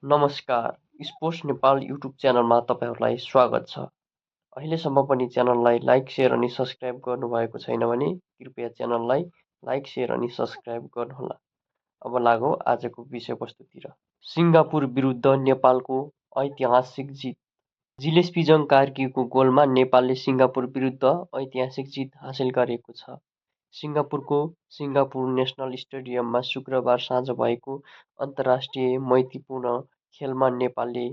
नमस्कार, sports Nepal YouTube च्यानलमा तपाईँहरूलाई स्वागत छ। अहिलेसम्म पनि च्यानललाई लाइक, सेयर अनि सब्सक्राइब गर्नुभएको छैन भने कृपया च्यानललाई लाइक, सेयर अनि सब्सक्राइब गर्नुहोला। अब लागौँ आजको विषयवस्तुतिर। सिङ्गापुर विरुद्ध नेपालको ऐतिहासिक जित। जिलेस्पिजङ कार्कीको गोलमा नेपालले सिङ्गापुर विरुद्ध ऐतिहासिक जित हासिल गरेको छ। सिङ्गापुरको सिङ्गापुर नेसनल स्टेडियममा शुक्रबार साँझ भएको अन्तर्राष्ट्रिय मैत्रीपूर्ण खेलमा नेपालले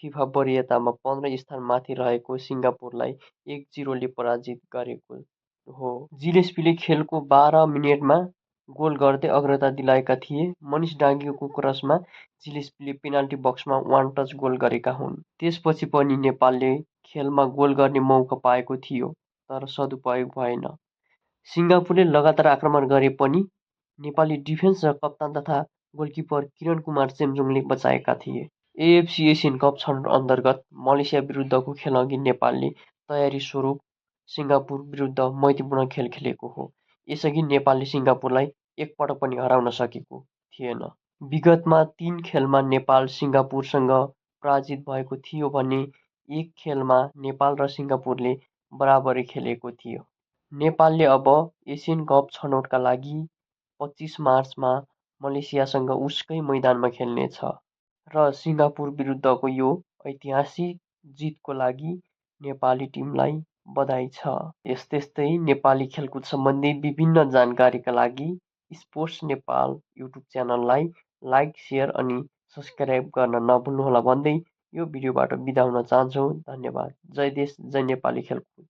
फिफा वरियतामा 15 स्थान माथि रहेको सिङ्गापुरलाई 1-0 ले पराजित गरेको हो। जिलेस्पीले खेलको 12 मिनेटमा गोल गर्दै अग्रता दिलाएका थिए। मनिष डाङ्गीको क्रसमा जिलेस्पीले पेनाल्टी बक्समा वान टच गोल गरेका हुन्। त्यसपछि पनि नेपालले खेलमा गोल गर्ने मौका पाएको थियो, तर सदुपयोग भएन। सिङ्गापुरले लगातार आक्रमण गरे पनि नेपाली डिफेन्स र कप्तान तथा गोलकिपर किरण कुमार चेम्जोङले बचाएका थिए। एएफसी एसियन कप छनौट अन्तर्गत मलेसिया विरुद्धको खेलअघि नेपालले तयारी स्वरूप सिङ्गापुर विरुद्ध मैत्रीपूर्ण खेल खेलेको हो। यसअघि नेपालले सिङ्गापुरलाई एकपटक पनि हराउन सकेको थिएन। विगतमा 3 खेलमा नेपाल सिङ्गापुरसँग पराजित भएको थियो भने एक खेलमा नेपाल र सिङ्गापुरले बराबरी खेलेको थियो। नेपालले अब एसियन कप छनौटका लागि 25 मार्चमा मलेसियासँग उसकै मैदानमा खेल्नेछ र सिङ्गापुर विरुद्धको यो ऐतिहासिक जितको लागि नेपाली टिमलाई बधाई छ। यस्तै नेपाली खेलकुद सम्बन्धी विभिन्न जानकारीका लागि स्पोर्ट्स नेपाल युट्युब च्यानललाई लाइक, सेयर अनि सब्सक्राइब गर्न नभुल्नुहोला भन्दै यो भिडियोबाट बिदा हुन चाहन्छौँ। धन्यवाद। जय देश, जय नेपाली खेलकुद।